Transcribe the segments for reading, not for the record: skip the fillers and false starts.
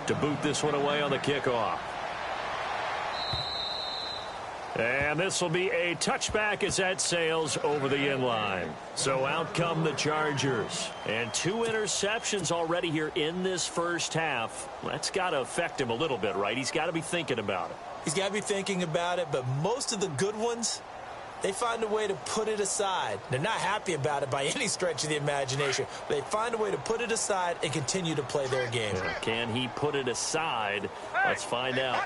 to boot this one away on the kickoff. And this will be a touchback as that sails over the inline. So out come the Chargers. And 2 interceptions already here in this first half. That's got to affect him a little bit, right? He's got to be thinking about it. He's got to be thinking about it, but most of the good ones, they find a way to put it aside. They're not happy about it by any stretch of the imagination. They find a way to put it aside and continue to play their game. Can he put it aside? Let's find out.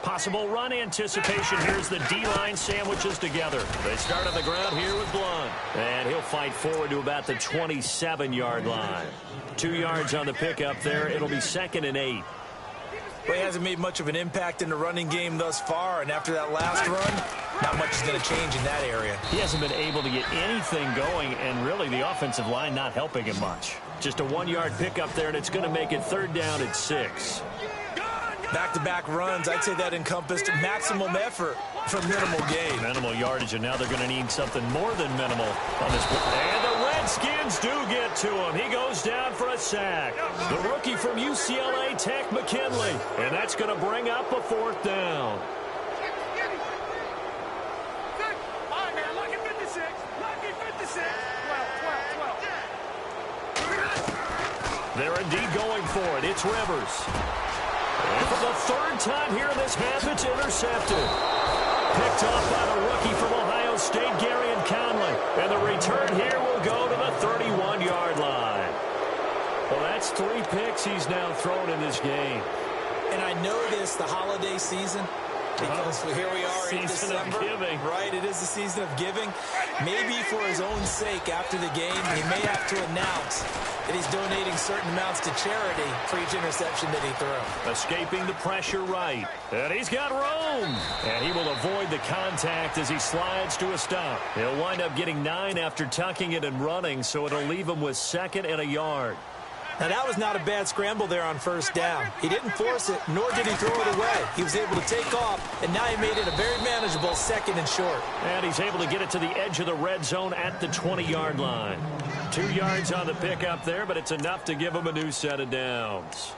Possible run anticipation. Here's the D-line sandwiches together. They start on the ground here with Blunt. And he'll fight forward to about the 27-yard line. 2 yards on the pickup there. It'll be 2nd and 8. Well, he hasn't made much of an impact in the running game thus far, and after that last run, not much is going to change in that area. He hasn't been able to get anything going, and really the offensive line not helping him much. Just a 1-yard pickup there, and it's going to make it 3rd down at 6. Back-to-back runs, I'd say that encompassed maximum effort for minimal gain. Minimal yardage, and now they're going to need something more than minimal on this play. And the Redskins do get to him. He goes down for a sack. The rookie from UCLA Tech, McKinley. And that's going to bring up a 4th down. They're indeed going for it. It's Rivers. And for the 3rd time here in this half, it's intercepted. Picked off by the rookie from Ohio State, Garyon Conley. And the return here will go to the 31-yard line. Well, that's 3 picks he's now thrown in this game. And I know this, the holiday season, because here we are in December. Right, it is the season of giving. Maybe for his own sake, after the game, he may have to announce that he's donating certain amounts to charity for each interception that he threw. Escaping the pressure right. And he's got room. And he will avoid the contact as he slides to a stop. He'll wind up getting 9 after tucking it and running, so it'll leave him with 2nd and a yard. Now, that was not a bad scramble there on 1st down. He didn't force it, nor did he throw it away. He was able to take off, and now he made it a very manageable 2nd and short. And he's able to get it to the edge of the red zone at the 20-yard line. 2 yards on the pickup there, but it's enough to give him a new set of downs.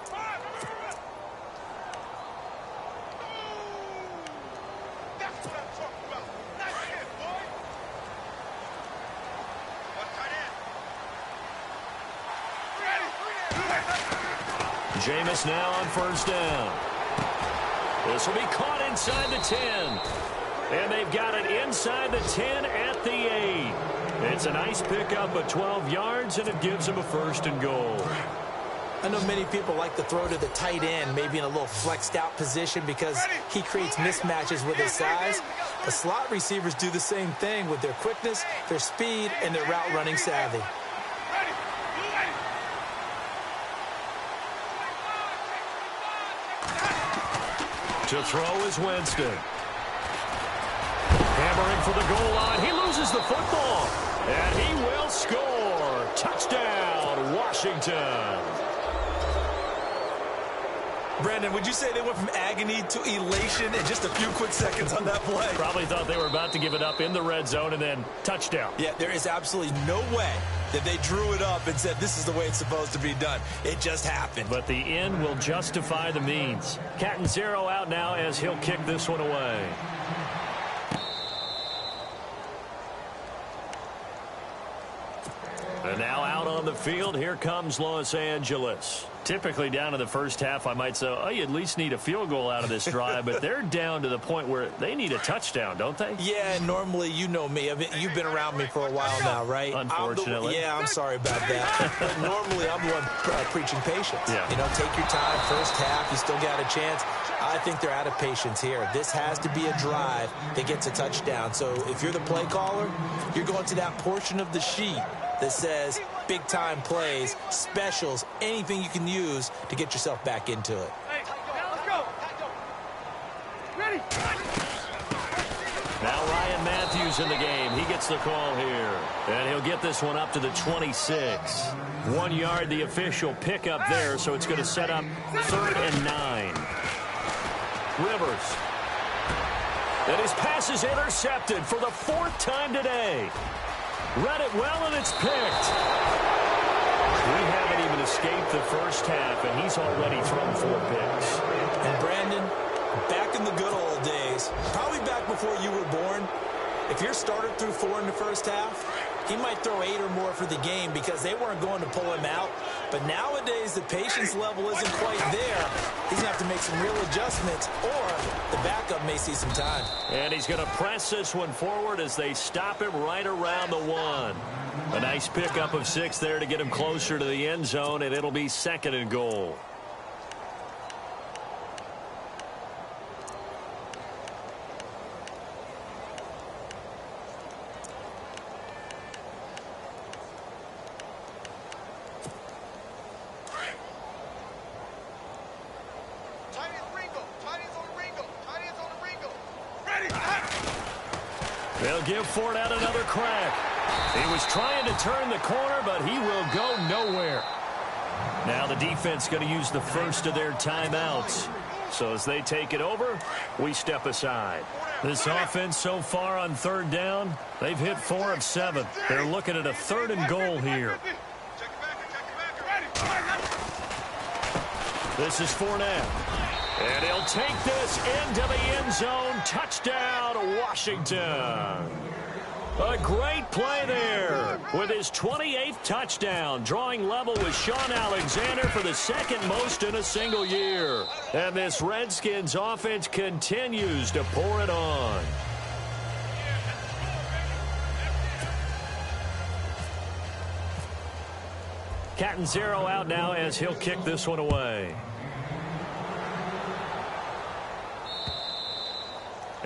Jameis now on 1st down. This will be caught inside the 10. And they've got it inside the 10 at the 8. It's a nice pickup of 12 yards, and it gives them a 1st and goal. I know many people like to throw to the tight end, maybe in a little flexed out position because he creates mismatches with his size. The slot receivers do the same thing with their quickness, their speed, and their route running savvy. To throw is Winston. Hammering for the goal line. He loses the football. And he will score. Touchdown, Washington. Brandon, would you say they went from agony to elation in just a few quick seconds on that play? Probably thought they were about to give it up in the red zone and then touchdown. Yeah, there is absolutely no way that they drew it up and said this is the way it's supposed to be done. It just happened. But the end will justify the means. Catanzaro out now as he'll kick this one away. And now out on the field, here comes Los Angeles. Typically down in the first half, I might say, oh, you at least need a field goal out of this drive, but they're down to the point where they need a touchdown, don't they? Yeah, normally, you know me. I mean, you've been around me for a while now, right? Unfortunately. I'm sorry about that. But normally, I'm the one preaching patience. Yeah. You know, take your time, first half, you still got a chance. I think they're out of patience here. This has to be a drive that gets a touchdown. So if you're the play caller, you're going to that portion of the sheet that says big-time plays, specials, anything you can use to get yourself back into it. Ready? Now Ryan Matthews in the game. He gets the call here. And he'll get this one up to the 26. 1 yard, the official pickup there, so it's going to set up 3rd and 9. Rivers. And his pass is intercepted for the 4th time today. Read it well, and it's picked. We haven't even escaped the first half, and he's already thrown 4 picks. And Brandon, back in the good old days, probably back before you were born, if your starter threw 4 in the first half, he might throw 8 or more for the game because they weren't going to pull him out. But nowadays, the patience level isn't quite there. He's going to have to make some real adjustments, or the backup may see some time. And he's going to press this one forward as they stop him right around the 1. A nice pickup of 6 there to get him closer to the end zone, and it'll be 2nd and goal. They'll give Fournette another crack. He was trying to turn the corner, but he will go nowhere. Now the defense going to use the first of their timeouts. So as they take it over, we step aside. This offense so far on 3rd down, they've hit 4 of 7. They're looking at a 3rd and goal here. This is Fournette. And he'll take this into the end zone. Touchdown, Washington. A great play there with his 28th touchdown, drawing level with Sean Alexander for the 2nd most in a single year. And this Redskins offense continues to pour it on. Catanzaro out now as he'll kick this one away.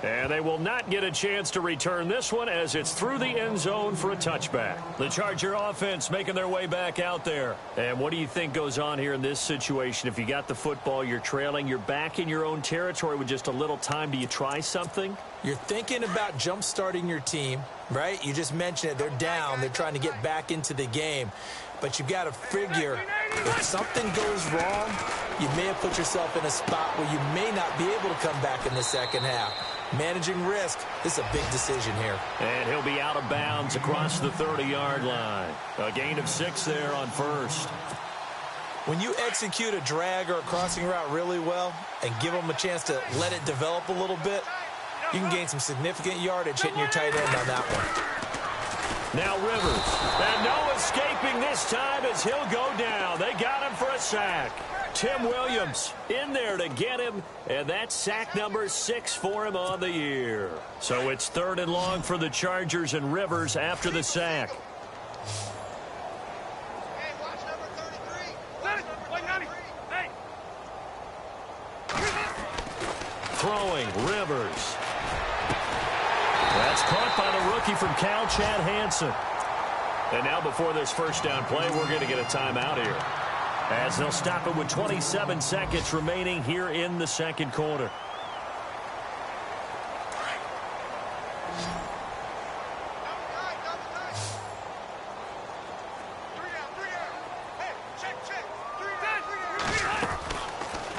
And they will not get a chance to return this one as it's through the end zone for a touchback. The Charger offense making their way back out there. And what do you think goes on here in this situation? If you got the football, you're trailing, you're back in your own territory with just a little time. Do you try something? You're thinking about jump-starting your team, right? You just mentioned it. They're down. They're trying to get back into the game. But you've got to figure if something goes wrong, you may have put yourself in a spot where you may not be able to come back in the second half. Managing risk, this is a big decision here. And he'll be out of bounds across the 30-yard line. A gain of 6 there on 1st. When you execute a drag or a crossing route really well and give them a chance to let it develop a little bit, you can gain some significant yardage hitting your tight end on that one. Now Rivers. And no escaping this time as he'll go down. They got him for a sack. Tim Williams in there to get him, and that's sack number 6 for him on the year. So it's 3rd and long for the Chargers and Rivers after the sack. Hey, watch number 33. Watch number 33. Hey. Throwing, Rivers. That's caught by the rookie from Cal, Chad Hansen. And now before this first down play, we're going to get a timeout here, as they'll stop it with 27 seconds remaining here in the 2nd quarter.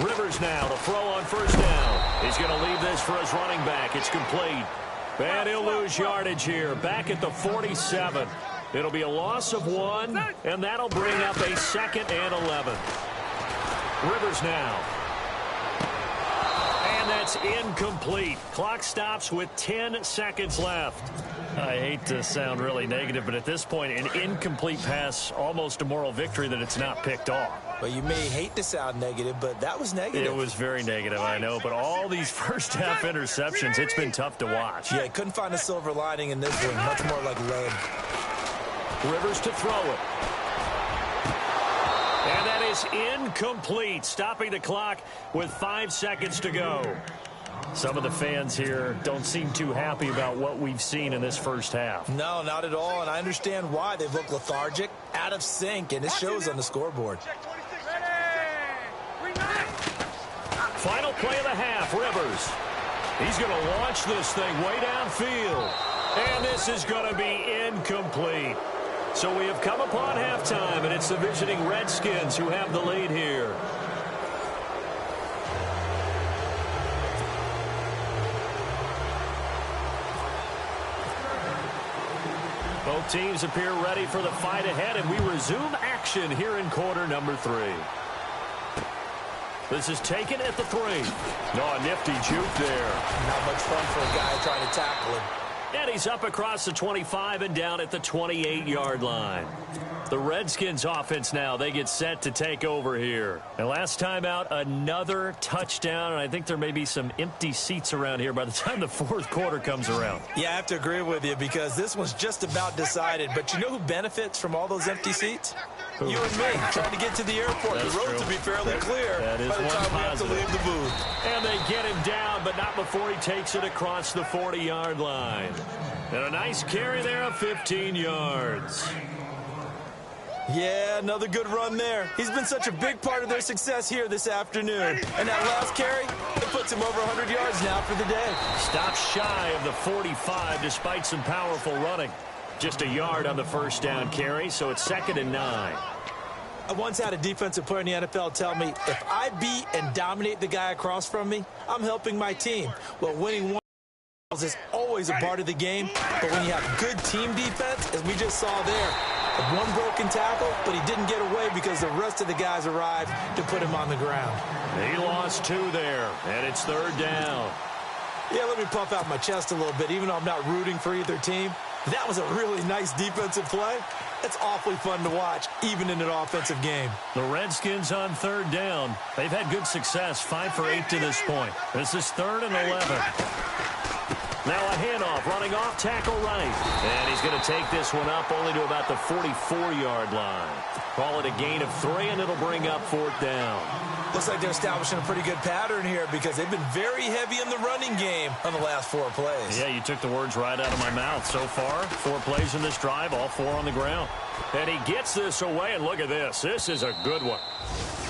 Rivers now to throw on 1st down. He's going to leave this for his running back. It's complete. And he'll lose yardage here, back at the 47. It'll be a loss of 1, and that'll bring up a 2nd and 11. Rivers now. And that's incomplete. Clock stops with 10 seconds left. I hate to sound really negative, but at this point, an incomplete pass, almost a moral victory that it's not picked off. Well, you may hate to sound negative, but that was negative. It was very negative, I know, but all these first-half interceptions, it's been tough to watch. Yeah, couldn't find a silver lining in this one. Much more like lead. Rivers to throw it. And that is incomplete, stopping the clock with 5 seconds to go. Some of the fans here don't seem too happy about what we've seen in this first half. No, not at all, and I understand why. They've looked lethargic, out of sync, and it shows on the scoreboard. Final play of the half, Rivers. He's going to launch this thing way downfield. And this is going to be incomplete. So we have come upon halftime, and it's the visiting Redskins who have the lead here. Both teams appear ready for the fight ahead, and we resume action action here in quarter number 3. This is taken at the 3. No, a nifty juke there. Not much fun for a guy trying to tackle him. And he's up across the 25 and down at the 28-yard line. The Redskins offense now, they get set to take over here. And last time out, another touchdown, and I think there may be some empty seats around here by the time the fourth quarter comes around. Yeah, I have to agree with you because this one's just about decided. But you know who benefits from all those empty seats? You and me, trying to get to the airport. That's the road true. to be fairly clear That is by the one time we have to positive. leave the booth. And they get him down, but not before he takes it across the 40-yard line. And a nice carry there of 15 yards. Yeah, another good run there. He's been such a big part of their success here this afternoon. And that last carry, it puts him over 100 yards now for the day. Stops shy of the 45 despite some powerful running. Just a yard on the first down carry, so it's 2nd and 9. I once had a defensive player in the NFL tell me, if I beat and dominate the guy across from me, I'm helping my team. Well, winning one is always a part of the game, but when you have good team defense, as we just saw there, one broken tackle, but he didn't get away because the rest of the guys arrived to put him on the ground. He lost 2 there, and it's 3rd down. Yeah, let me puff out my chest a little bit, even though I'm not rooting for either team. That was a really nice defensive play. It's awfully fun to watch, even in an offensive game. The Redskins on 3rd down. They've had good success, 5 for 8 to this point. This is 3rd and 11. Now a handoff, running off tackle right. And he's going to take this one up only to about the 44-yard line. Call it a gain of 3, and it'll bring up 4th down. Looks like they're establishing a pretty good pattern here because they've been very heavy in the running game on the last 4 plays. Yeah, you took the words right out of my mouth. So far, 4 plays in this drive, all 4 on the ground. And he gets this away, and look at this. This is a good one.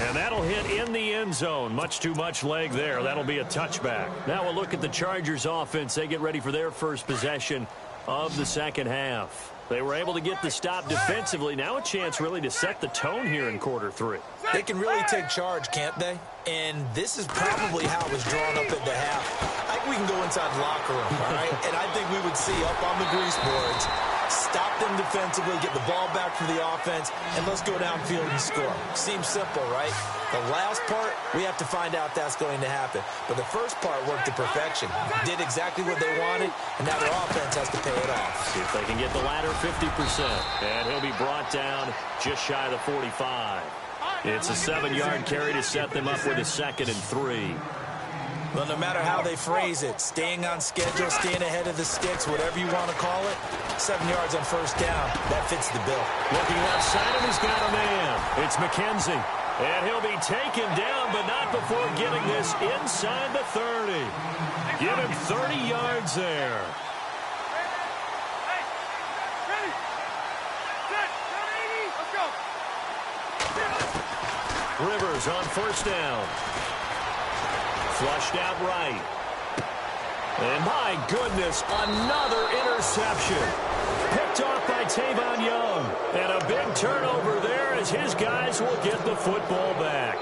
And that'll hit in the end zone. Much too much leg there. That'll be a touchback. Now we'll look at the Chargers offense. They get ready for their first possession of the second half. They were able to get the stop defensively. Now a chance really to set the tone here in quarter 3. They can really take charge, can't they? And this is probably how it was drawn up at the half. I think we can go inside the locker room, all right? And I think we would see up on the grease boards, stop them defensively, get the ball back for the offense, and let's go downfield and score. Seems simple, right? The last part, we have to find out that's going to happen. But the first part worked to perfection. Did exactly what they wanted, and now their offense has to pay it off. See if they can get the latter 50%. And he'll be brought down just shy of the 45. It's a 7-yard carry to set them up with a 2nd and 3. Well, no matter how they phrase it, staying on schedule, staying ahead of the sticks, whatever you want to call it, 7 yards on first down, that fits the bill. Looking left side, and he's got a man. It's McKenzie. And he'll be taken down, but not before getting this inside the 30. Give him 30 yards there. Rivers on first down. Flushed out right. And my goodness, another interception. Picked off by Tavon Young. And a big turnover there as his guys will get the football back.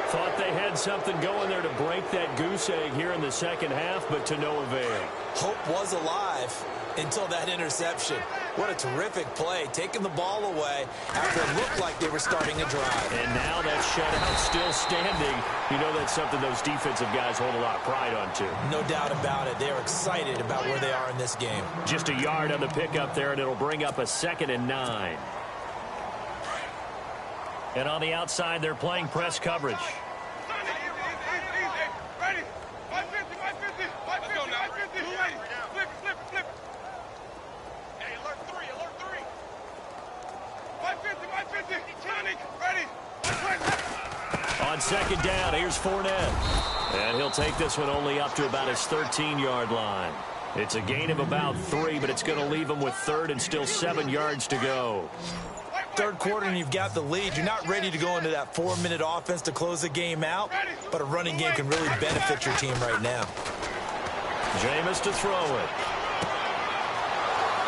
Thought they had something going there to break that goose egg here in the second half, but to no avail. Hope was alive until that interception. What a terrific play, taking the ball away after it looked like they were starting a drive. And now that shutout still standing. You know that's something those defensive guys hold a lot of pride on, too. No doubt about it. They're excited about where they are in this game. Just a yard on the pickup there, and it'll bring up a 2nd and 9. And on the outside, they're playing press coverage. On second down, here's Fournette. And he'll take this one only up to about his 13-yard line. It's a gain of about 3, but it's going to leave him with 3rd and still 7 yards to go. Third quarter and you've got the lead. You're not ready to go into that 4-minute offense to close the game out, but a running game can really benefit your team right now. Jameis to throw it.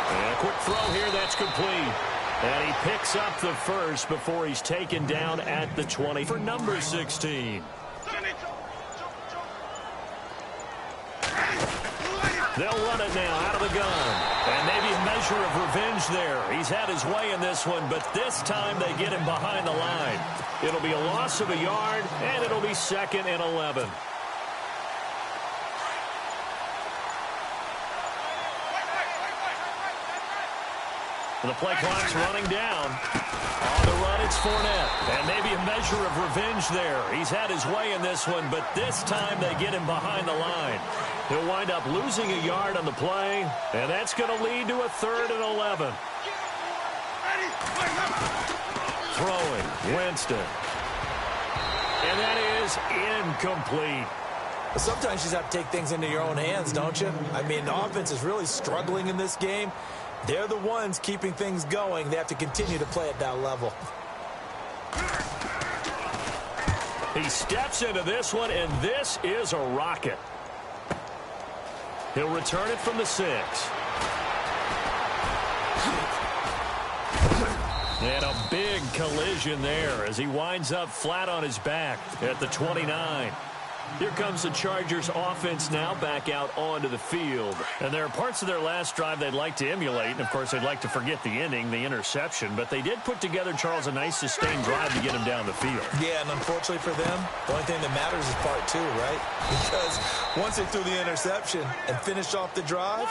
And a quick throw here, that's complete. And he picks up the first before he's taken down at the 20 for number 16. They'll run it now out of the gun. And maybe a measure measure of revenge there. He's had his way in this one, but this time they get him behind the line. It'll be a loss of a yard, and it'll be 2nd and 11. The play clock's running down. On the run, it's Fournette. And maybe a measure of revenge there. He's had his way in this one, but this time they get him behind the line. He'll wind up losing a yard on the play, and that's going to lead to a 3rd and 11. Throwing, Winston. And that is incomplete. Sometimes you just have to take things into your own hands, don't you? I mean, the offense is really struggling in this game. They're the ones keeping things going. They have to continue to play at that level. He steps into this one, and this is a rocket. He'll return it from the 6. And a big collision there as he winds up flat on his back at the 29. Here comes the Chargers offense now back out onto the field. And there are parts of their last drive they'd like to emulate. And, of course, they'd like to forget the ending, the interception. But they did put together, Charles, a nice sustained drive to get him down the field. Yeah, and unfortunately for them, the only thing that matters is part 2, right? Because once they threw the interception and finished off the drive,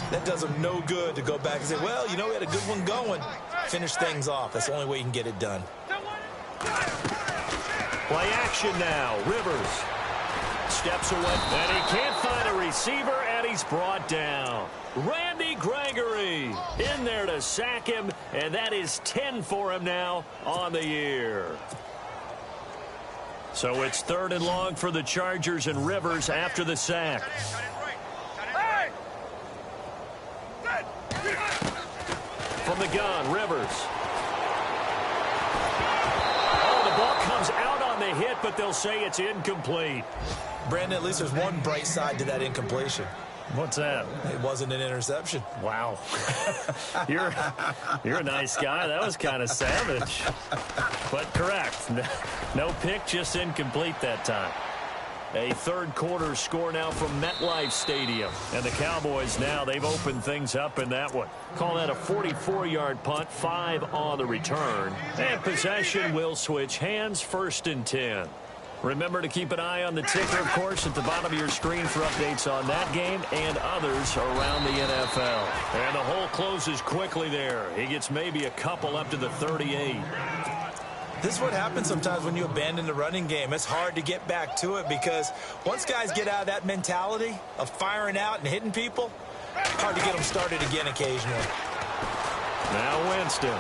that does them no good to go back and say, well, you know, we had a good one going. Finish things off. That's the only way you can get it done. Play action now. Rivers steps away, and he can't find a receiver, and he's brought down. Randy Gregory in there to sack him, and that is 10 for him now on the year. So it's 3rd and long for the Chargers, and Rivers after the sack. From the gun, Rivers. Oh, the ball comes out on the hit, but they'll say it's incomplete. Brandon, at least there's one bright side to that incompletion. What's that? It wasn't an interception. Wow. You're a nice guy. That was kind of savage. But correct. No pick, just incomplete that time. A 3rd quarter score now from MetLife Stadium. And the Cowboys now, they've opened things up in that one. Call that a 44-yard punt, 5 on the return. And possession will switch hands, 1st and 10. Remember to keep an eye on the ticker, of course, at the bottom of your screen for updates on that game and others around the NFL. And the hole closes quickly there. He gets maybe a couple up to the 38. This is what happens sometimes when you abandon the running game. It's hard to get back to it because once guys get out of that mentality of firing out and hitting people, it's hard to get them started again occasionally. Now Winston.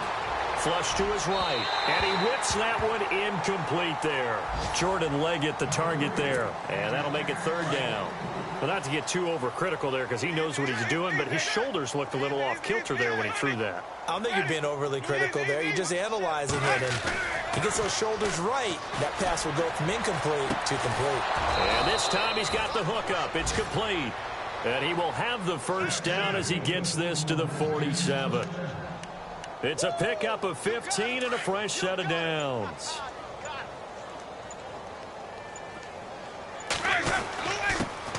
Flush to his right, and he whips that one incomplete there. Jordan Leggett, the target there, and that'll make it 3rd down. Well, not to get too overcritical there because he knows what he's doing, but his shoulders looked a little off kilter there when he threw that. I don't think you're being overly critical there. You're just analyzing it, and he gets those shoulders right. That pass will go from incomplete to complete. And this time he's got the hook up. It's complete. And he will have the 1st down as he gets this to the 47. It's a pickup of 15 and a fresh set of downs.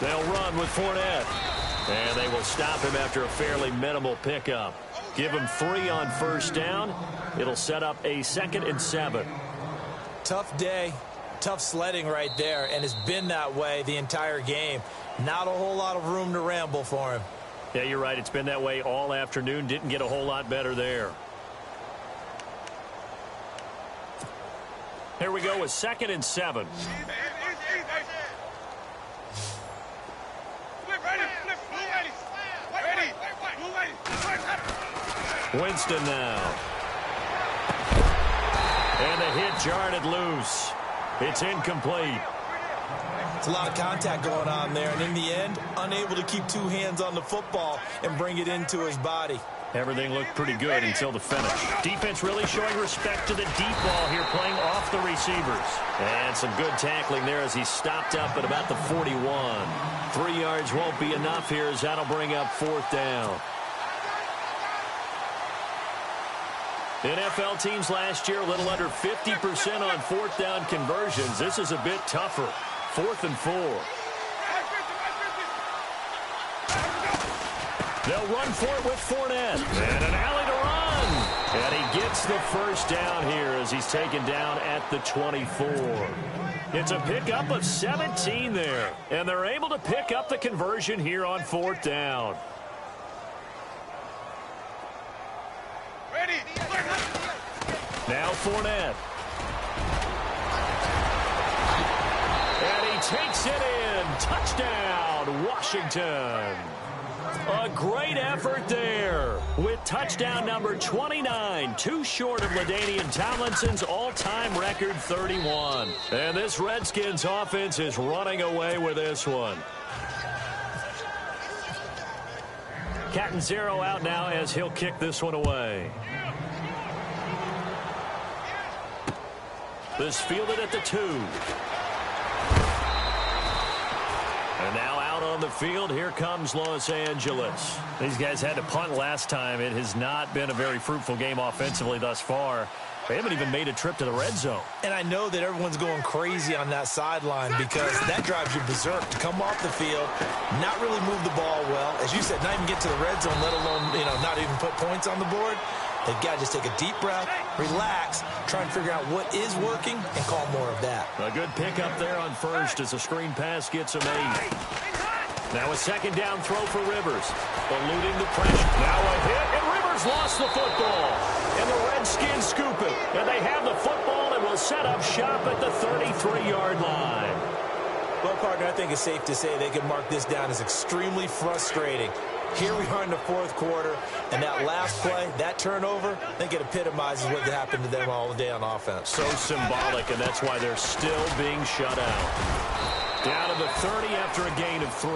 They'll run with Fournette. And they will stop him after a fairly minimal pickup. Give him 3 on 1st down. It'll set up a 2nd and 7. Tough day. Tough sledding right there. And it's been that way the entire game. Not a whole lot of room to ramble for him. Yeah, you're right. It's been that way all afternoon. Didn't get a whole lot better there. Here we go with 2nd and 7. Winston now. And the hit jarred it loose. It's incomplete. It's a lot of contact going on there, and in the end, unable to keep 2 hands on the football and bring it into his body. Everything looked pretty good until the finish. Defense really showing respect to the deep ball here, playing off the receivers. And some good tackling there as he stopped up at about the 41. 3 yards won't be enough here as that'll bring up 4th down. NFL teams last year a little under 50% on 4th down conversions. This is a bit tougher. 4th and 4. They'll run for it with Fournette. And an alley to run. And he gets the first down here as he's taken down at the 24. It's a pickup of 17 there. And they're able to pick up the conversion here on 4th down. Ready. Now Fournette. And he takes it in. Touchdown, Washington. A great effort there with touchdown number 29, too short of LaDainian Tomlinson's all-time record 31. And this Redskins offense is running away with this one. Catanzaro out now as he'll kick this one away. This fielded at the 2. And now out on the field, here comes Los Angeles. These guys had to punt last time. It has not been a very fruitful game offensively thus far. They haven't even made a trip to the red zone. And I know that everyone's going crazy on that sideline because that drives you berserk to come off the field, not really move the ball well. As you said, not even get to the red zone, let alone, not even put points on the board. They've got to just take a deep breath, relax, try and figure out what is working, and call more of that. A good pickup there on first as the screen pass gets him 8. Now a second down throw for Rivers, eluding the pressure. Now a hit, and Rivers lost the football. And the Redskins scoop it. And they have the football and will set up shop at the 33-yard line. Well, partner, I think it's safe to say they can mark this down as extremely frustrating. Here we are in the 4th quarter, and that last play, that turnover, I think it epitomizes what happened to them all day on offense. So symbolic, and that's why they're still being shut out. Down to the 30 after a gain of 3.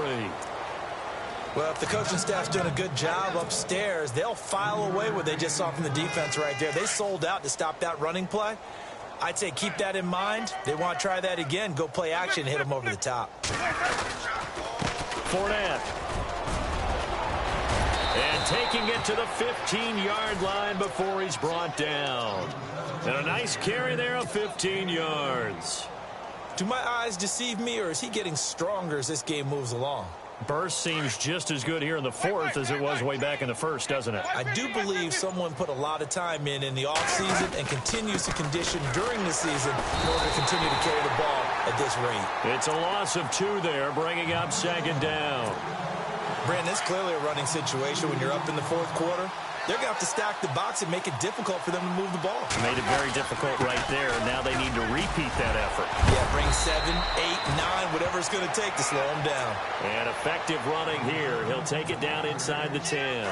Well, if the coaching staff's doing a good job upstairs, they'll file away what they just saw from the defense right there. They sold out to stop that running play. I'd say keep that in mind. They want to try that again. Go play action, hit them over the top. Fournette. And taking it to the 15-yard line before he's brought down. And a nice carry there of 15 yards. Do my eyes deceive me, or is he getting stronger as this game moves along? Burst seems just as good here in the 4th as it was way back in the 1st, doesn't it? I do believe someone put a lot of time in the offseason and continues to condition during the season in order to continue to carry the ball at this rate. It's a loss of 2 there, bringing up 2nd down. Brandon, it's clearly a running situation when you're up in the 4th quarter. They're going to have to stack the box and make it difficult for them to move the ball. Made it very difficult right there. Now they need to repeat that effort. Yeah, bring 7, 8, 9, whatever it's going to take to slow them down. And effective running here. He'll take it down inside the 10.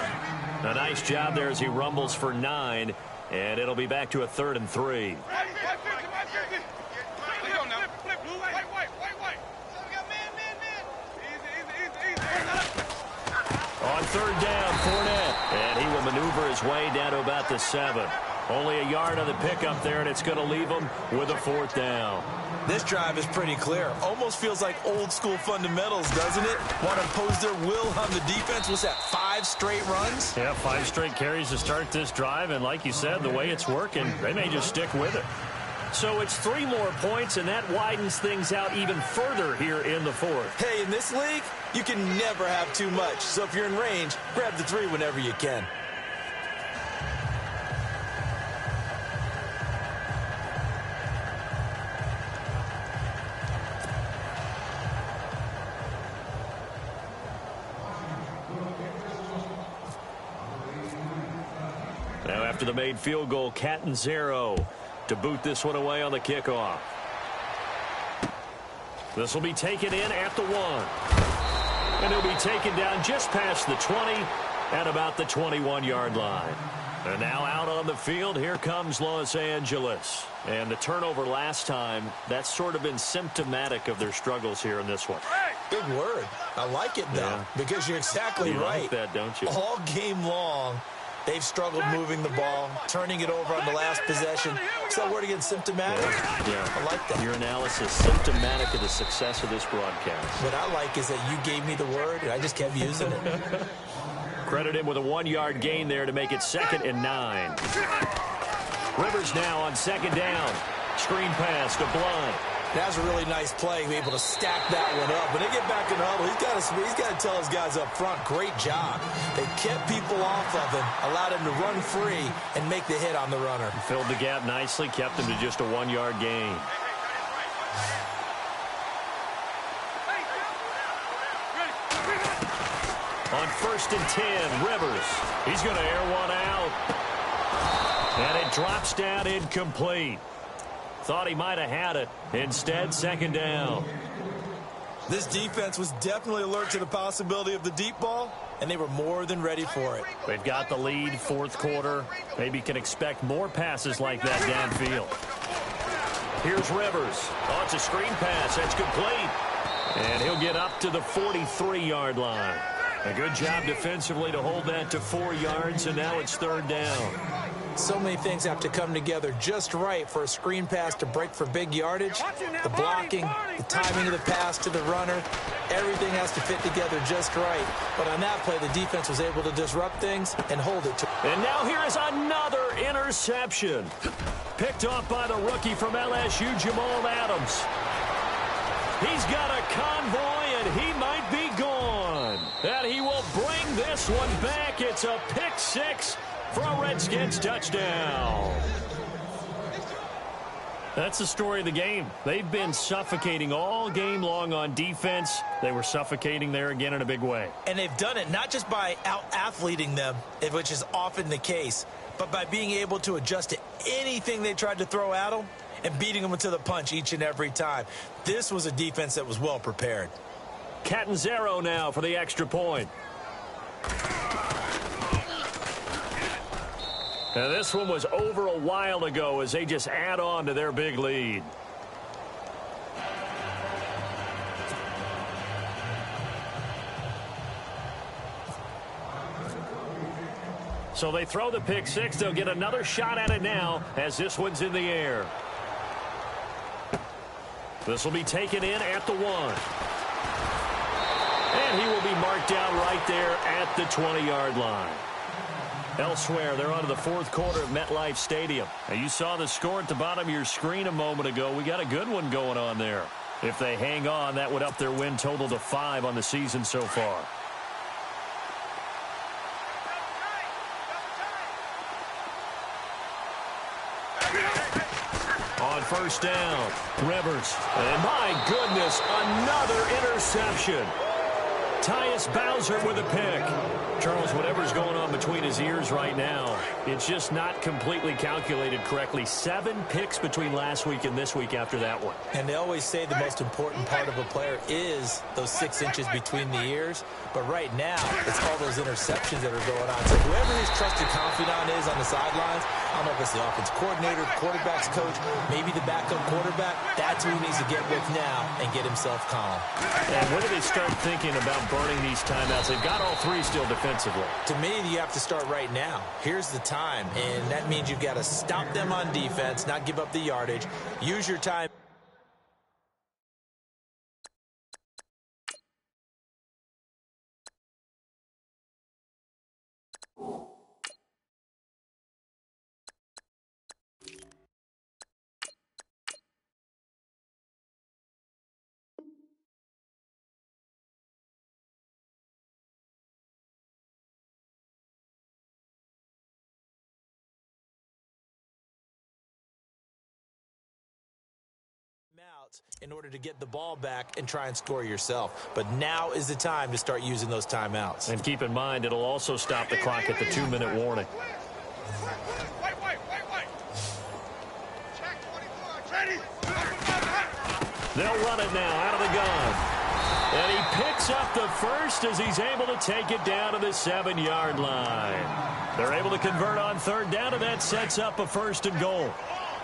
A nice job there as he rumbles for 9. And it'll be back to a 3rd and 3. On 3rd down, Fournette. And he will maneuver his way down to about the 7. Only a yard on the pickup there, and it's going to leave him with a 4th down. This drive is pretty clear. Almost feels like old-school fundamentals, doesn't it? Want to impose their will on the defense. What's that, 5 straight runs? Yeah, 5 straight carries to start this drive, and like you said, the way it's working, they may just stick with it. So it's 3 more points, and that widens things out even further here in the 4th. Hey, in this league, you can never have too much. So if you're in range, grab the 3 whenever you can. Now after the made field goal, Catanzaro to boot this one away on the kickoff. This will be taken in at the 1. And he'll be taken down just past the 20 at about the 21-yard line. And now out on the field, here comes Los Angeles. And the turnover last time, that's sort of been symptomatic of their struggles here in this one. Big word. I like it, though, because you're exactly right. You like that, don't you? All game long, they've struggled moving the ball, turning it over on the last possession. Is that word again, symptomatic? Yeah. I like that. Your analysis, symptomatic of the success of this broadcast. What I like is that you gave me the word, and I just kept using it. Credit him with a 1-yard gain there to make it 2nd and 9. Rivers now on 2nd down. Screen pass to Blunt. That's a really nice play, be able to stack that one up. When they get back in the huddle, he's got to tell his guys up front, great job. They kept people off of him, allowed him to run free and make the hit on the runner. Filled the gap nicely, kept him to just a 1-yard gain. On 1st and 10, Rivers. He's going to air one out. And it drops down incomplete. Thought he might have had it. Instead, 2nd down. This defense was definitely alert to the possibility of the deep ball, and they were more than ready for it. They've got the lead, 4th quarter. Maybe can expect more passes like that downfield. Here's Rivers. Oh, it's a screen pass. That's complete. And he'll get up to the 43-yard line. A good job defensively to hold that to 4 yards, and now it's 3rd down. So many things have to come together just right for a screen pass to break for big yardage. The blocking, the timing of the pass to the runner, everything has to fit together just right. But on that play, the defense was able to disrupt things and hold it. And now here is another interception. Picked off by the rookie from LSU, Jamal Adams. He's got a convoy, and he might be gone. And he will bring this one back. It's a pick 6 for a Redskins touchdown. That's the story of the game. They've been suffocating all game long on defense. They were suffocating there again in a big way. And they've done it not just by out-athleting them, which is often the case, but by being able to adjust to anything they tried to throw at them and beating them to the punch each and every time. This was a defense that was well prepared. Catanzaro now for the extra point. Now this one was over a while ago as they just add on to their big lead. So they throw the pick 6. They'll get another shot at it now as this one's in the air. This will be taken in at the 1. And he will be marked down right there at the 20-yard line. Elsewhere, they're on to the 4th quarter of MetLife Stadium. Now, you saw the score at the bottom of your screen a moment ago. We got a good one going on there. If they hang on, that would up their win total to 5 on the season so far. On 1st down, Rivers. And my goodness, another interception. Tyus Bowser with a pick. Charles, whatever's going on between his ears right now, it's just not completely calculated correctly. 7 picks between last week and this week after that one. And they always say the most important part of a player is those 6 inches between the ears. But right now, it's all those interceptions that are going on. So whoever his trusted confidant is on the sidelines, I don't know if it's the offense coordinator, the quarterback's coach, maybe the backup quarterback, that's who he needs to get with now and get himself calm. And when do they start thinking about burning these timeouts? They've got all 3 still defensively. To me, you have to start right now. Here's the time, and that means you've got to stop them on defense, not give up the yardage. Use your time. In order to get the ball back and try and score yourself. But now is the time to start using those timeouts. And keep in mind, it'll also stop the clock at the 2-minute warning. They'll run it now out of the gun. And he picks up the first as he's able to take it down to the 7-yard line. They're able to convert on 3rd down, and that sets up a 1st and goal.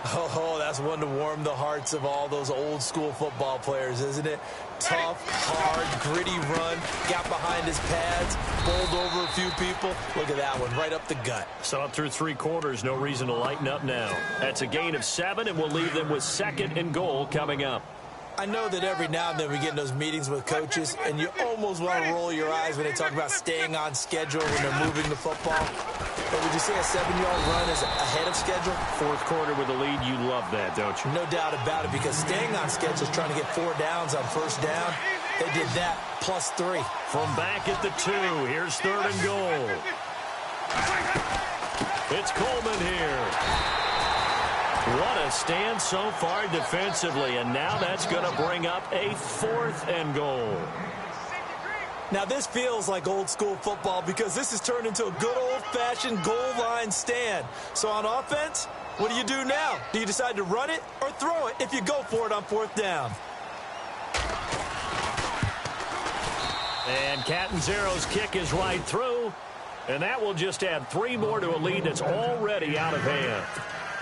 Oh, that's one to warm the hearts of all those old school football players, isn't it? Tough, hard, gritty run, got behind his pads, bowled over a few people. Look at that one, right up the gut. So up through 3 quarters, no reason to lighten up now. That's a gain of 7, and we'll leave them with 2nd and goal coming up. I know that every now and then we get in those meetings with coaches, and you almost want to roll your eyes when they talk about staying on schedule when they're moving the football. But we would you say a 7-yard run is ahead of schedule? Fourth quarter with a lead, you love that, don't you? No doubt about it, because staying on schedule is trying to get 4 downs on first down. They did that +3. From back at the 2, here's 3rd and goal. It's Coleman here. What a stand so far defensively, and now that's going to bring up a 4th and goal. Now, this feels like old-school football because this has turned into a good old-fashioned goal line stand. So on offense, what do you do now? Do you decide to run it or throw it if you go for it on 4th down? And Catanzaro's kick is right through, and that will just add 3 more to a lead that's already out of hand.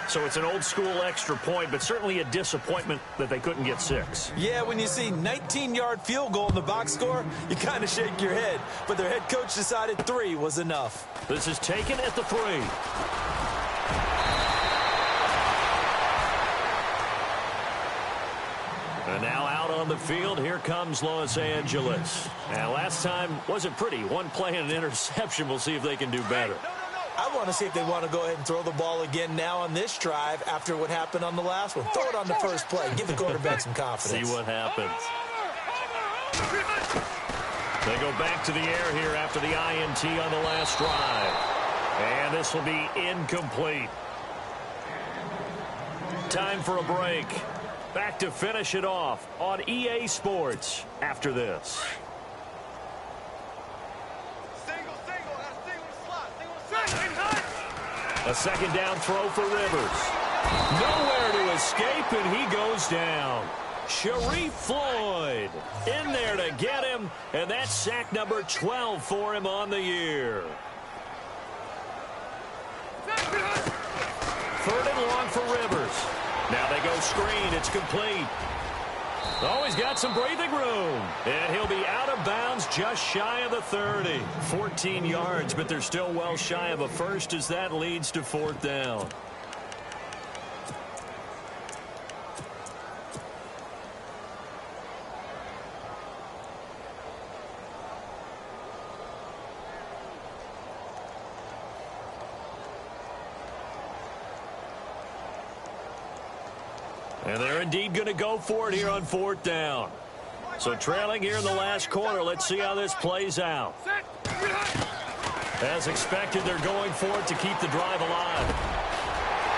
So it's an old-school extra point, but certainly a disappointment that they couldn't get 6. Yeah, when you see 19-yard field goal in the box score, you kind of shake your head. But their head coach decided 3 was enough. This is taken at the 3. And now out on the field, here comes Los Angeles. And last time wasn't pretty. One play and an interception. We'll see if they can do better. I want to see if they want to go ahead and throw the ball again now on this drive after what happened on the last one. Throw it on the first play. Give the quarterback some confidence. See what happens. They go back to the air here after the INT on the last drive. And this will be incomplete. Time for a break. Back to finish it off on EA Sports after this. A 2nd down throw for Rivers. Nowhere to escape, and he goes down. Sharif Floyd in there to get him, and that's sack number 12 for him on the year. 3rd and long for Rivers. Now they go screen. It's complete. Oh, he's got some breathing room. And he'll be out of bounds just shy of the 30. 14 yards, but they're still well shy of a first as that leads to 4th down. And they're indeed going to go for it here on 4th down. So trailing here in the last quarter. Let's see how this plays out. As expected, they're going for it to keep the drive alive.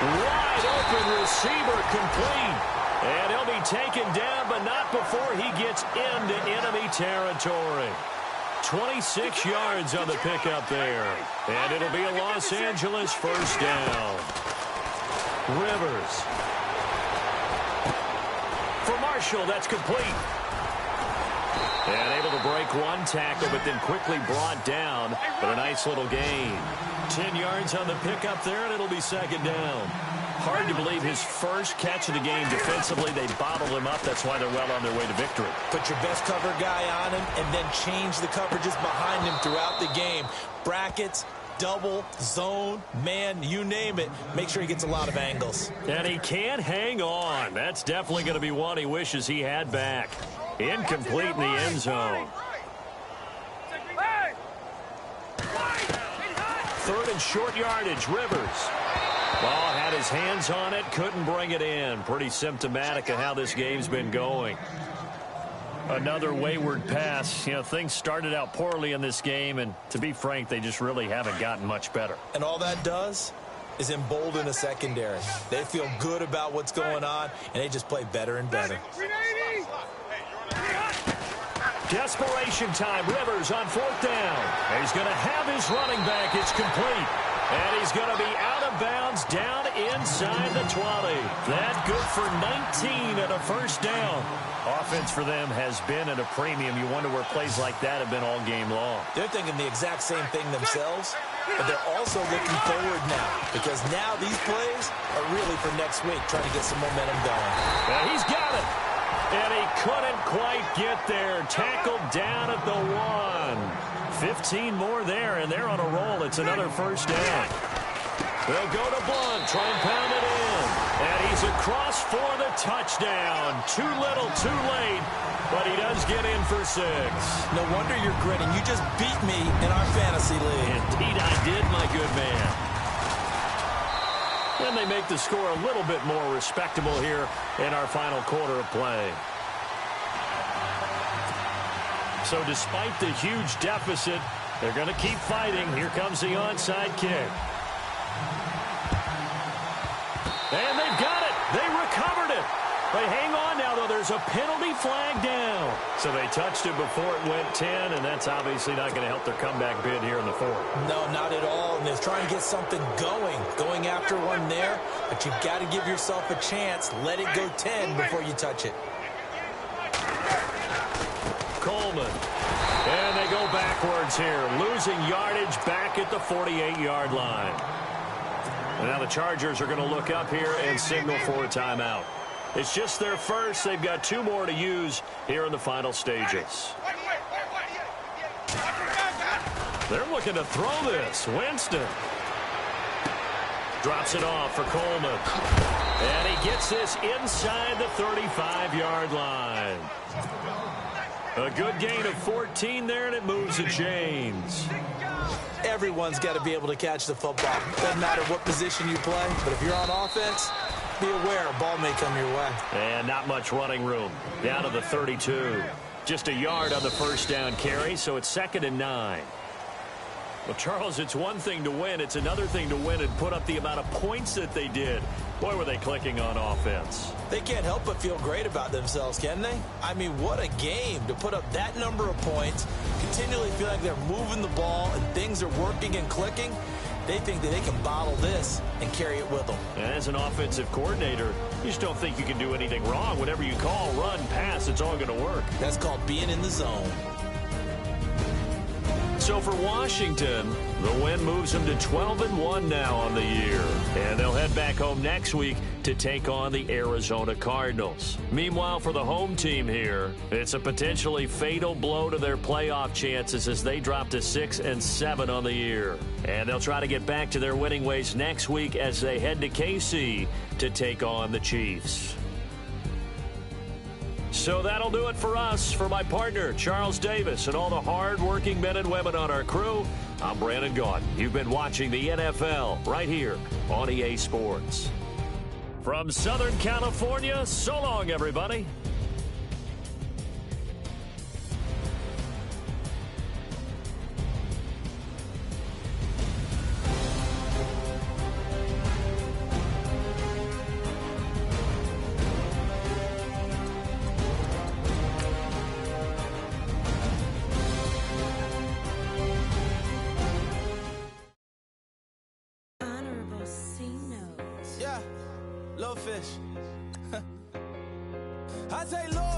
Wide open receiver complete. And he'll be taken down, but not before he gets into enemy territory. 26 yards on the pickup there. And it'll be a Los Angeles 1st down. Rivers. For Marshall, that's complete. And able to break one tackle, but then quickly brought down. But a nice little gain. 10 yards on the pickup there, and it'll be 2nd down. Hard to believe his first catch of the game defensively. They bottled him up. That's why they're well on their way to victory. Put your best cover guy on him and then change the coverages behind him throughout the game. Brackets, double, zone, man, you name it. Make sure he gets a lot of angles. And he can't hang on. That's definitely going to be one he wishes he had back. Incomplete in the end zone. 3rd and short yardage, Rivers. Ball had his hands on it, couldn't bring it in. Pretty symptomatic of how this game's been going. Another wayward pass. You know, things started out poorly in this game, and to be frank, they just really haven't gotten much better. And all that does is embolden a secondary. They feel good about what's going on, and they just play better and better. Desperation time. Rivers on 4th down. And he's going to have his running back. It's complete. And he's going to be out of bounds down inside the 20. That good for 19 and a 1st down. Offense for them has been at a premium. You wonder where plays like that have been all game long. They're thinking the exact same thing themselves, but they're also looking forward now because now these plays are really for next week, trying to get some momentum going. And he's got it. And he couldn't quite get there. Tackled down at the 1. 15 more there, and they're on a roll. It's another 1st down. They'll go to Blunt, try and pound it in. And he's across for the touchdown. Too little, too late, but he does get in for 6. No wonder you're grinning. You just beat me in our fantasy league. Indeed I did, my good man. And they make the score a little bit more respectable here in our final quarter of play. So despite the huge deficit, they're going to keep fighting. Here comes the onside kick. And they've got it. They recovered it. They hang on now, though. There's a penalty flag down. So they touched it before it went 10, and that's obviously not going to help their comeback bid here in the fourth. No, not at all. And they're trying to get something going after one there. But you've got to give yourself a chance. Let it go 10 before you touch it. Coleman. And they go backwards here, losing yardage back at the 48-yard line. And now the Chargers are going to look up here and signal for a timeout. It's just their first. They've got 2 more to use here in the final stages. They're looking to throw this. Winston drops it off for Coleman. And he gets this inside the 35-yard line. A good gain of 14 there, and it moves the chains. Everyone's got to be able to catch the football. Doesn't matter what position you play, but if you're on offense, be aware a ball may come your way. And not much running room. Down to the 32. Just a yard on the first down carry, so it's 2nd and 9. Well, Charles, it's one thing to win. It's another thing to win and put up the amount of points that they did. Boy, were they clicking on offense. They can't help but feel great about themselves, can they? I mean, what a game to put up that number of points, continually feel like they're moving the ball and things are working and clicking. They think that they can bottle this and carry it with them. And as an offensive coordinator, you just don't think you can do anything wrong. Whatever you call, run, pass, it's all going to work. That's called being in the zone. So for Washington, the win moves them to 12-1 now on the year. And they'll head back home next week to take on the Arizona Cardinals. Meanwhile, for the home team here, it's a potentially fatal blow to their playoff chances as they drop to 6-7 on the year. And they'll try to get back to their winning ways next week as they head to KC to take on the Chiefs. So that'll do it for us. For my partner, Charles Davis, and all the hard-working men and women on our crew, I'm Brandon Gaudin. You've been watching the NFL right here on EA Sports. From Southern California, so long, everybody. Low fish. I say low.